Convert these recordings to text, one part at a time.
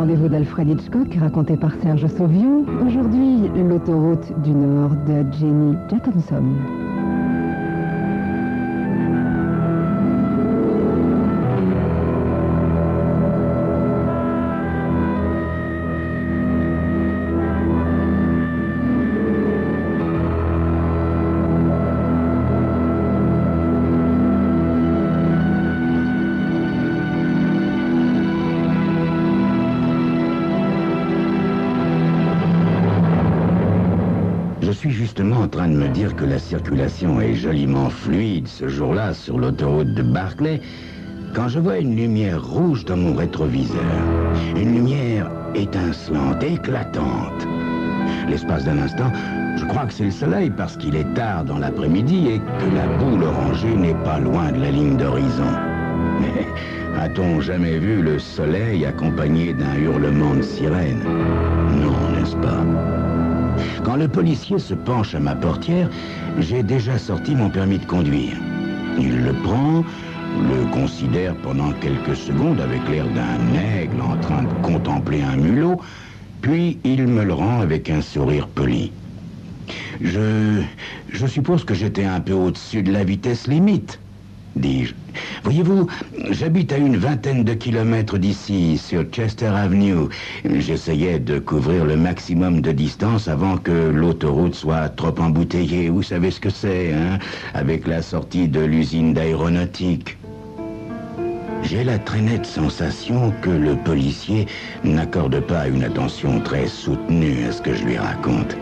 rendez-vous d'Alfred Hitchcock, raconté par Serge Sauvion. Aujourd'hui, l'autoroute du Nord de Jenny Jacobson. Je suis justement en train de me dire que la circulation est joliment fluide ce jour-là sur l'autoroute de Barclay quand je vois une lumière rouge dans mon rétroviseur. Une lumière étincelante, éclatante. L'espace d'un instant, je crois que c'est le soleil parce qu'il est tard dans l'après-midi et que la boule orangée n'est pas loin de la ligne d'horizon. Mais a-t-on jamais vu le soleil accompagné d'un hurlement de sirène? Non, n'est-ce pas? Quand le policier se penche à ma portière, j'ai déjà sorti mon permis de conduire. Il le prend, le considère pendant quelques secondes avec l'air d'un aigle en train de contempler un mulot, puis il me le rend avec un sourire poli. Je suppose que j'étais un peu au-dessus de la vitesse limite, dis-je. Voyez-vous, j'habite à une vingtaine de kilomètres d'ici, sur Chester Avenue. J'essayais de couvrir le maximum de distance avant que l'autoroute soit trop embouteillée. Vous savez ce que c'est, hein, avec la sortie de l'usine d'aéronautique. J'ai la très nette sensation que le policier n'accorde pas une attention très soutenue à ce que je lui raconte.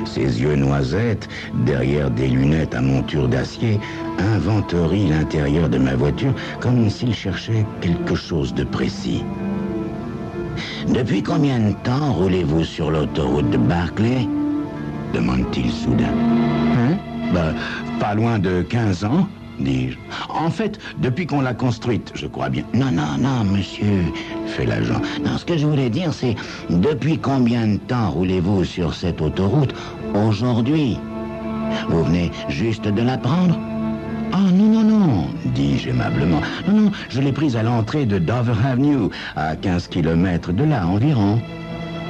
Ses yeux noisettes, derrière des lunettes à monture d'acier, inventorient l'intérieur de ma voiture comme s'il cherchait quelque chose de précis. Depuis combien de temps roulez-vous sur l'autoroute de Barclay? Demande-t-il soudain. Pas loin de 15 ans, dis-je. En fait, depuis qu'on l'a construite, je crois bien. Non, monsieur, fait l'agent. Non, ce que je voulais dire, c'est depuis combien de temps roulez-vous sur cette autoroute aujourd'hui? Vous venez juste de la prendre? Ah, non, dis-je aimablement. Non, je l'ai prise à l'entrée de Dover Avenue, à 15 kilomètres de là environ.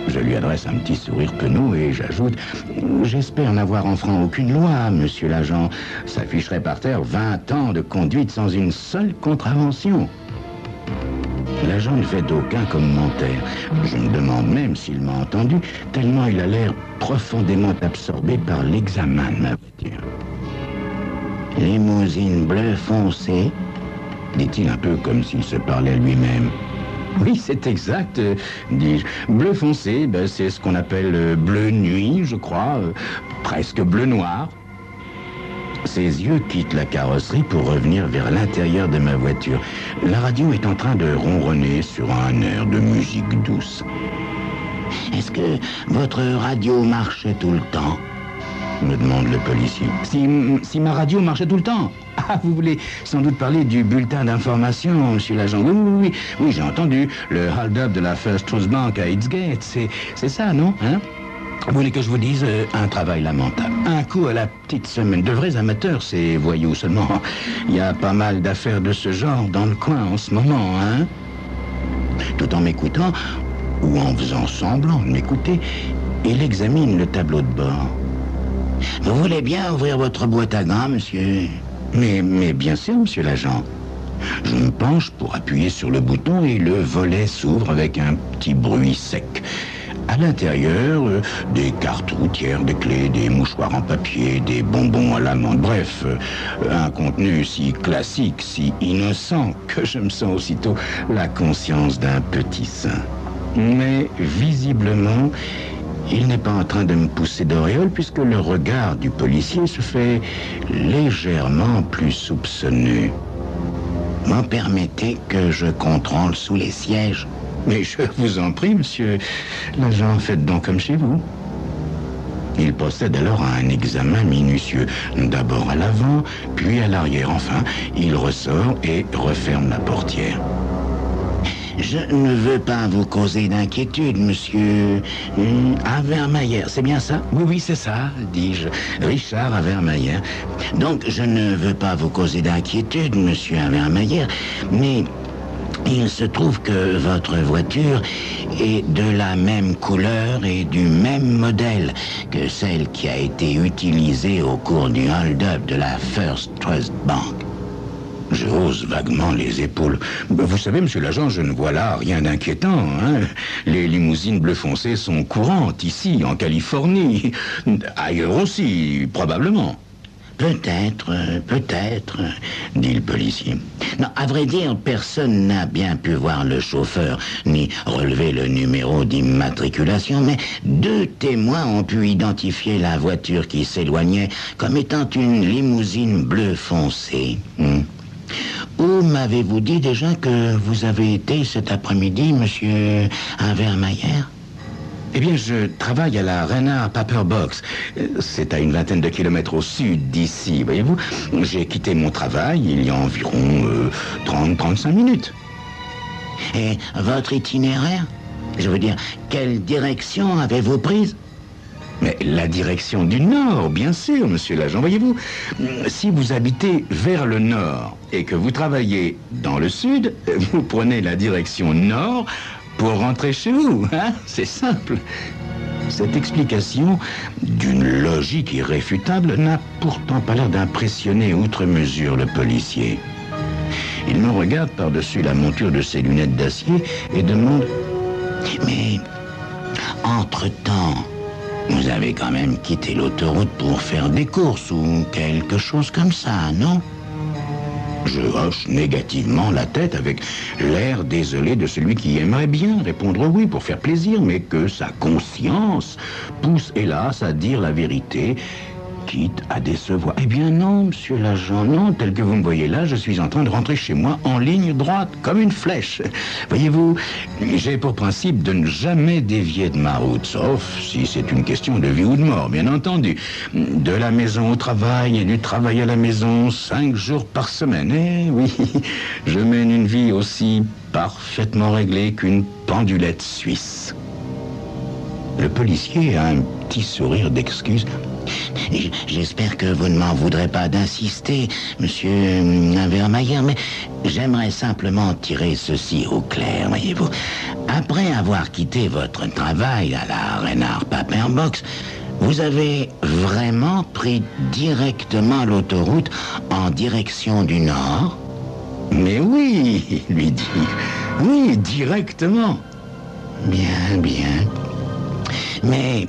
Je lui adresse un petit sourire penaud et j'ajoute « J'espère n'avoir enfreint aucune loi, monsieur l'agent. S'afficherait par terre 20 ans de conduite sans une seule contravention. » L'agent ne fait aucun commentaire. Je me demande même s'il m'a entendu, tellement il a l'air profondément absorbé par l'examen de ma voiture. « Limousine bleu foncé ?» dit-il un peu comme s'il se parlait à lui-même. Oui, c'est exact, dis-je. Bleu foncé, c'est ce qu'on appelle bleu nuit, je crois, presque bleu noir. Ses yeux quittent la carrosserie pour revenir vers l'intérieur de ma voiture. La radio est en train de ronronner sur un air de musique douce. Est-ce que votre radio marchait tout le temps? Me demande le policier. Si ma radio marchait tout le temps? Ah, vous voulez sans doute parler du bulletin d'information, monsieur l'agent. Oui, j'ai entendu. Le hold-up de la First Trust Bank à Eastgate. C'est ça, non? Hein? Vous voulez que je vous dise un travail lamentable. Un coup à la petite semaine. De vrais amateurs, ces voyous seulement. Il y a pas mal d'affaires de ce genre dans le coin en ce moment, hein? Tout en m'écoutant, ou en faisant semblant de m'écouter, il examine le tableau de bord. Vous voulez bien ouvrir votre boîte à gants, monsieur? Mais bien sûr, monsieur l'agent. Je me penche pour appuyer sur le bouton et le volet s'ouvre avec un petit bruit sec. À l'intérieur, des cartes routières, des clés, des mouchoirs en papier, des bonbons à l'amande. Bref, un contenu si classique, si innocent, que je me sens aussitôt la conscience d'un petit saint. Mais visiblement, il n'est pas en train de me pousser d'auréole puisque le regard du policier se fait légèrement plus soupçonneux. M'en permettez que je contrôle sous les sièges? Mais je vous en prie, monsieur l'agent, faites donc comme chez vous. Il procède alors à un examen minutieux, d'abord à l'avant, puis à l'arrière. Enfin, il ressort et referme la portière. Je ne veux pas vous causer d'inquiétude, monsieur Havermeyer, c'est bien ça? Oui, c'est ça, dis-je. Richard Havermeyer. Donc, je ne veux pas vous causer d'inquiétude, monsieur Havermeyer, mais Il se trouve que votre voiture est de la même couleur et du même modèle que celle qui a été utilisée au cours du hold-up de la First Trust Bank. Je hausse vaguement les épaules. Vous savez, monsieur l'agent, je ne vois là rien d'inquiétant. Hein. Les limousines bleu foncé sont courantes ici, en Californie. Ailleurs aussi, probablement. Peut-être, dit le policier. Non, à vrai dire, personne n'a bien pu voir le chauffeur, ni relever le numéro d'immatriculation, mais 2 témoins ont pu identifier la voiture qui s'éloignait comme étant une limousine bleu foncé. Où m'avez-vous dit déjà que vous avez été cet après-midi, monsieur Havermeyer? Eh bien, je travaille à la Renard Paper Box. C'est à une vingtaine de kilomètres au sud d'ici, voyez-vous. J'ai quitté mon travail il y a environ 30-35 minutes. Et votre itinéraire? Je veux dire, quelle direction avez-vous prise? Mais la direction du nord, bien sûr, monsieur l'agent. Voyez-vous, si vous habitez vers le nord et que vous travaillez dans le sud, vous prenez la direction nord pour rentrer chez vous, hein? C'est simple. Cette explication, d'une logique irréfutable, n'a pourtant pas l'air d'impressionner outre mesure le policier. Il me regarde par-dessus la monture de ses lunettes d'acier et demande « Mais, entre-temps, vous avez quand même quitté l'autoroute pour faire des courses ou quelque chose comme ça, non ?» Je hoche négativement la tête avec l'air désolé de celui qui aimerait bien répondre oui pour faire plaisir, mais que sa conscience pousse hélas à dire la vérité, quitte à décevoir. Eh bien non, monsieur l'agent, non, tel que vous me voyez là, je suis en train de rentrer chez moi en ligne droite, comme une flèche. Voyez-vous, j'ai pour principe de ne jamais dévier de ma route, sauf si c'est une question de vie ou de mort, bien entendu. De la maison au travail et du travail à la maison, 5 jours par semaine. Eh oui, je mène une vie aussi parfaitement réglée qu'une pendulette suisse. Le policier a un petit sourire d'excuse. J'espère que vous ne m'en voudrez pas d'insister, monsieur Havermeyer, mais j'aimerais simplement tirer ceci au clair, voyez-vous. Après avoir quitté votre travail à la Renard Paper Box, vous avez vraiment pris directement l'autoroute en direction du nord? Mais oui, lui dit. Oui, directement. Bien, bien. Mais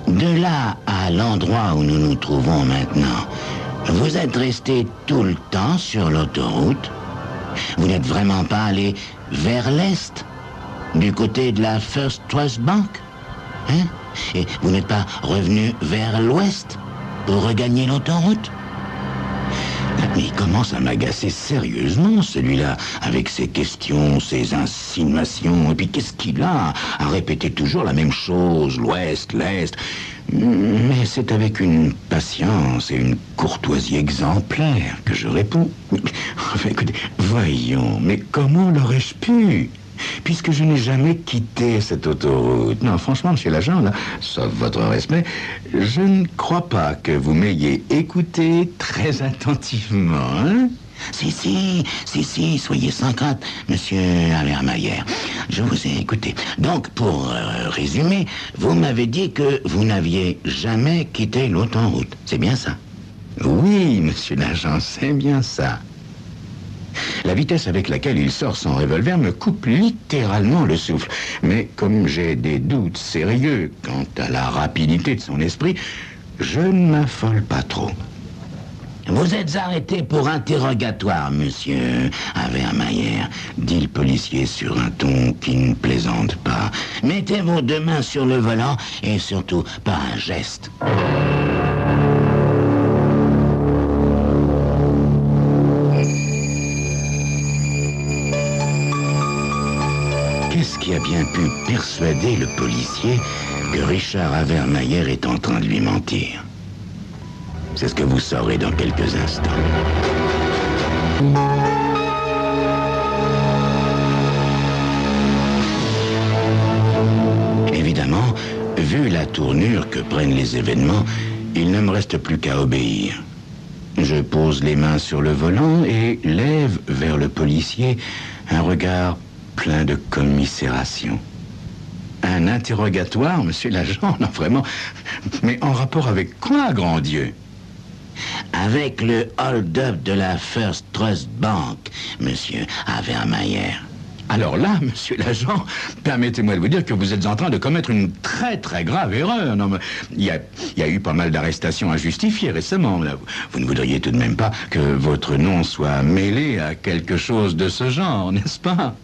de là à l'endroit où nous nous trouvons maintenant, vous êtes resté tout le temps sur l'autoroute? Vous n'êtes vraiment pas allé vers l'est, du côté de la First Trust Bank? Hein? Et vous n'êtes pas revenu vers l'ouest pour regagner l'autoroute? Mais il commence à m'agacer sérieusement, celui-là, avec ses questions, ses insinuations. Et puis qu'est-ce qu'il a à répéter toujours la même chose, l'ouest, l'est? Mais c'est avec une patience et une courtoisie exemplaires que je réponds. Enfin, écoutez, voyons, mais comment l'aurais-je pu? Puisque je n'ai jamais quitté cette autoroute. Non, franchement, monsieur l'agent, là, sauf votre respect, je ne crois pas que vous m'ayez écouté très attentivement, hein? Si, soyez sans crainte, monsieur Havermeyer. Je vous ai écouté. Donc, pour résumer, vous m'avez dit que vous n'aviez jamais quitté l'autoroute. C'est bien ça? Oui, monsieur l'agent, c'est bien ça. La vitesse avec laquelle il sort son revolver me coupe littéralement le souffle. Mais comme j'ai des doutes sérieux quant à la rapidité de son esprit, je ne m'affole pas trop. Vous êtes arrêté pour interrogatoire, monsieur Havermeyer, dit le policier sur un ton qui ne plaisante pas. Mettez vos 2 mains sur le volant et surtout pas un geste. Qu'est-ce qui a bien pu persuader le policier que Richard Havermeyer est en train de lui mentir? C'est ce que vous saurez dans quelques instants. Évidemment, vu la tournure que prennent les événements, il ne me reste plus qu'à obéir. Je pose les mains sur le volant et lève vers le policier un regard plein de commisération. Un interrogatoire, monsieur l'agent? Non, vraiment. Mais en rapport avec quoi, grand Dieu? Avec le hold-up de la First Trust Bank, monsieur Havermeyer. Alors là, monsieur l'agent, permettez-moi de vous dire que vous êtes en train de commettre une très très grave erreur. Non, mais il y a eu pas mal d'arrestations injustifiées récemment. Là. Vous ne voudriez tout de même pas que votre nom soit mêlé à quelque chose de ce genre, n'est-ce pas?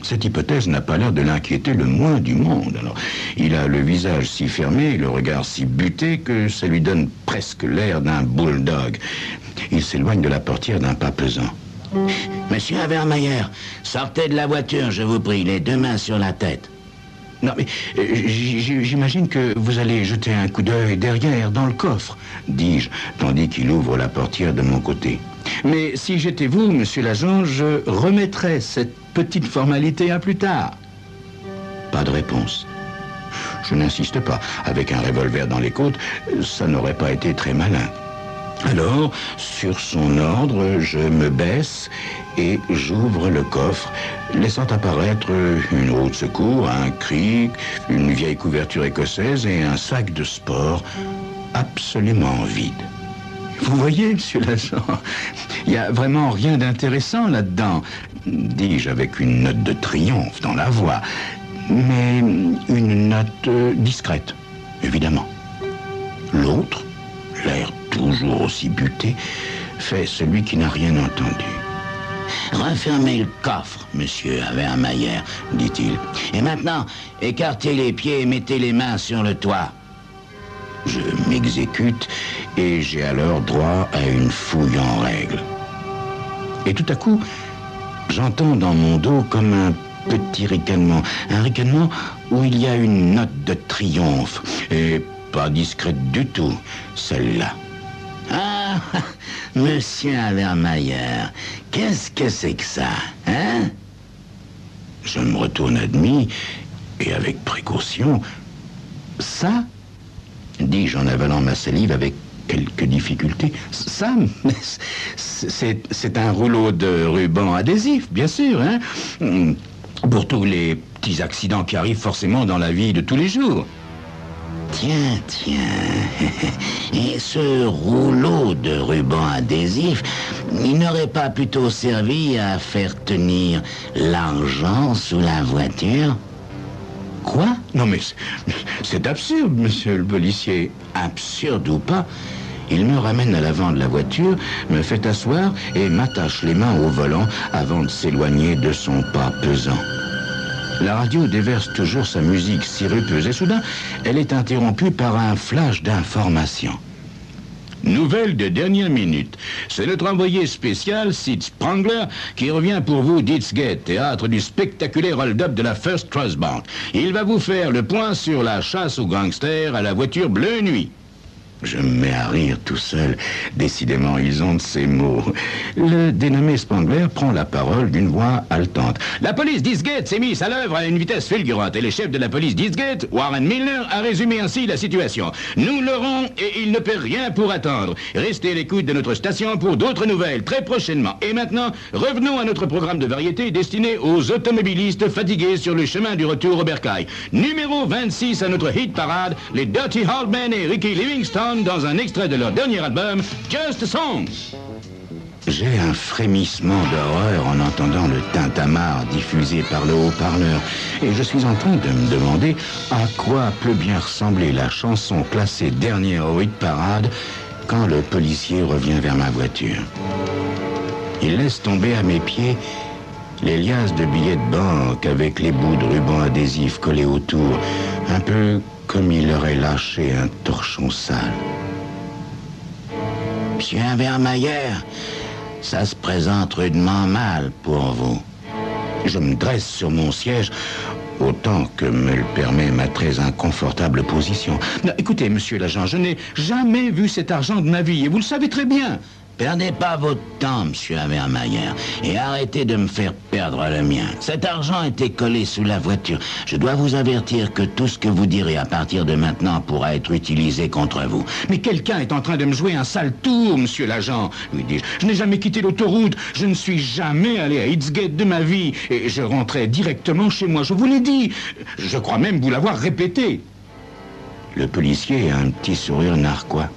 Cette hypothèse n'a pas l'air de l'inquiéter le moins du monde. Alors, il a le visage si fermé, le regard si buté que ça lui donne presque l'air d'un bulldog. Il s'éloigne de la portière d'un pas pesant. Monsieur Havermeyer, sortez de la voiture, je vous prie, les deux mains sur la tête. Non, mais j'imagine que vous allez jeter un coup d'œil derrière, dans le coffre, dis-je, tandis qu'il ouvre la portière de mon côté. Mais si j'étais vous, monsieur l'agent, je remettrais cette petite formalité à plus tard. Pas de réponse. Je n'insiste pas. Avec un revolver dans les côtes, ça n'aurait pas été très malin. Alors, sur son ordre, je me baisse et j'ouvre le coffre, laissant apparaître une roue de secours, un cric, une vieille couverture écossaise et un sac de sport absolument vide. Vous voyez, monsieur l'agent, il n'y a vraiment rien d'intéressant là-dedans, dis-je avec une note de triomphe dans la voix, mais une note discrète, évidemment. L'autre, l'air toujours aussi buté, fait celui qui n'a rien entendu. « Refermez le coffre, monsieur Havermeyer, dit-il. Et maintenant, écartez les pieds et mettez les mains sur le toit. » Je m'exécute et j'ai alors droit à une fouille en règle. Et tout à coup, j'entends dans mon dos comme un petit ricanement. Un ricanement où il y a une note de triomphe. Et pas discrète du tout, celle-là. Ah, monsieur Havermeyer, qu'est-ce que c'est que ça, hein? Je me retourne à demi et avec précaution. Ça, dis-je en avalant ma salive avec quelques difficultés. Ça, c'est un rouleau de ruban adhésif, bien sûr, hein? Pour tous les petits accidents qui arrivent forcément dans la vie de tous les jours. Tiens, et ce rouleau de ruban adhésif, il n'aurait pas plutôt servi à faire tenir l'argent sous la voiture? Quoi? Non mais c'est absurde, monsieur le policier. Absurde ou pas, il me ramène à l'avant de la voiture, me fait asseoir et m'attache les mains au volant avant de s'éloigner de son pas pesant. La radio déverse toujours sa musique sirupeuse et soudain, elle est interrompue par un flash d'information. Nouvelle de dernière minute. C'est notre envoyé spécial, Sid Spangler, qui revient pour vous d'Eastgate, théâtre du spectaculaire hold-up de la First Trust Bank. Il va vous faire le point sur la chasse aux gangsters à la voiture bleue nuit. Je me mets à rire tout seul. Décidément, ils ont de ces mots. Le dénommé Spangler prend la parole d'une voix haletante. La police d'Eastgate s'est mise à l'œuvre à une vitesse fulgurante et le chef de la police d'Eastgate, Warren Milner, a résumé ainsi la situation. Nous l'aurons et il ne peut rien pour attendre. Restez à l'écoute de notre station pour d'autres nouvelles très prochainement. Et maintenant, revenons à notre programme de variété destiné aux automobilistes fatigués sur le chemin du retour au bercail. Numéro 26 à notre hit parade, les Dirty Hardmen et Ricky Livingstone dans un extrait de leur dernier album, Just a Song. J'ai un frémissement d'horreur en entendant le tintamarre diffusé par le haut-parleur et je suis en train de me demander à quoi peut bien ressembler la chanson classée dernière au hit parade quand le policier revient vers ma voiture. Il laisse tomber à mes pieds les liasses de billets de banque avec les bouts de ruban adhésif collés autour, un peu comme il aurait lâché un torchon sale. Monsieur Havermeyer, ça se présente rudement mal pour vous. Je me dresse sur mon siège autant que me le permet ma très inconfortable position. Non, écoutez, monsieur l'agent, je n'ai jamais vu cet argent de ma vie, et vous le savez très bien. Perdez pas votre temps, monsieur Havermayer, et arrêtez de me faire perdre le mien. Cet argent était collé sous la voiture. Je dois vous avertir que tout ce que vous direz à partir de maintenant pourra être utilisé contre vous. Mais quelqu'un est en train de me jouer un sale tour, monsieur l'agent, lui dis-je. Je n'ai jamais quitté l'autoroute, je ne suis jamais allé à Eastgate de ma vie, et je rentrais directement chez moi, je vous l'ai dit. Je crois même vous l'avoir répété. Le policier a un petit sourire narquois.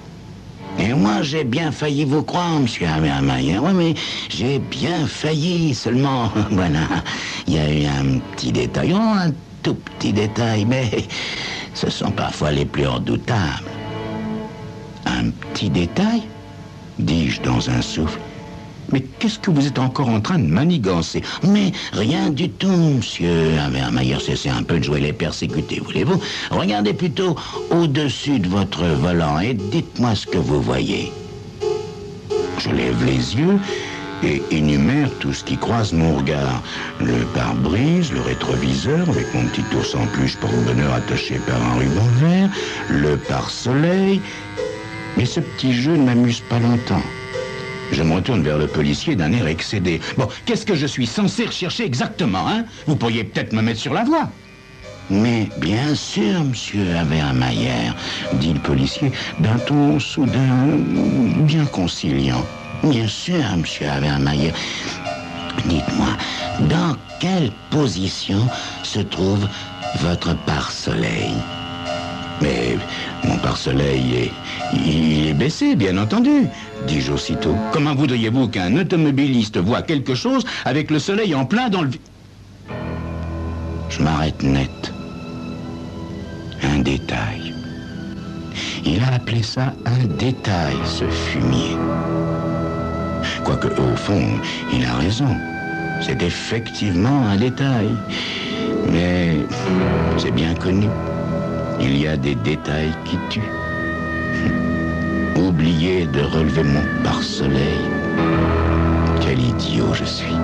Et moi, j'ai bien failli vous croire, monsieur Havermayer. Oui, mais j'ai bien failli, seulement, voilà, il y a eu un petit détail, un tout petit détail, mais ce sont parfois les plus redoutables. Un petit détail, dis-je dans un souffle. Mais qu'est-ce que vous êtes encore en train de manigancer? Mais rien du tout, monsieur Havermayer. C'est un peu de jouer les persécutés, voulez-vous? Regardez plutôt au-dessus de votre volant et dites-moi ce que vous voyez. Je lève les yeux et énumère tout ce qui croise mon regard. Le pare-brise, le rétroviseur, avec mon petit ours en peluche porte-bonheur attaché par un ruban vert, le pare-soleil. Mais ce petit jeu ne m'amuse pas longtemps. Je me retourne vers le policier d'un air excédé. Bon, qu'est-ce que je suis censé rechercher exactement, hein? Vous pourriez peut-être me mettre sur la voie. Mais bien sûr, monsieur Havermayer, dit le policier d'un ton soudain bien conciliant. Bien sûr, monsieur Havermayer. Dites-moi, dans quelle position se trouve votre pare-soleil? Mais mon pare-soleil il est baissé, bien entendu, dis-je aussitôt. Comment voudriez-vous qu'un automobiliste voie quelque chose avec le soleil en plein dans le... Je m'arrête net. Un détail. Il a appelé ça un détail, ce fumier. Quoique, au fond, il a raison. C'est effectivement un détail. Mais c'est bien connu. Il y a des détails qui tuent. Oubliez de relever mon pare-soleil. Quel idiot je suis.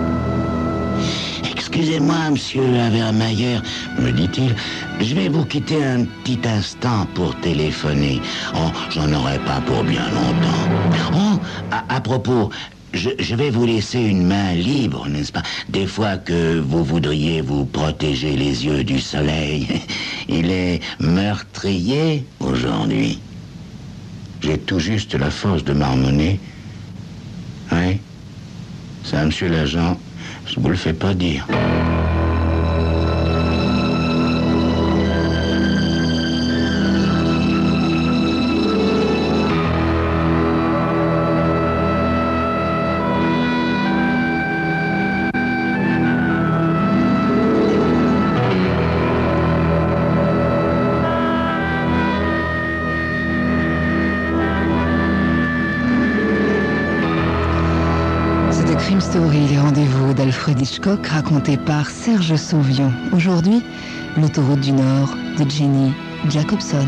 Excusez-moi, monsieur Havermayer, me dit-il, je vais vous quitter un petit instant pour téléphoner. Oh, j'en aurai pas pour bien longtemps. Oh, à propos, je vais vous laisser une main libre, n'est-ce pas? Des fois que vous voudriez vous protéger les yeux du soleil. Il est meurtrier aujourd'hui. J'ai tout juste la force de marmonner. Oui, ça, monsieur l'agent, je vous le fais pas dire. Crime Story, les rendez-vous d'Alfred Hitchcock racontés par Serge Sauvion. Aujourd'hui, l'autoroute du Nord de Jenny Jacobson.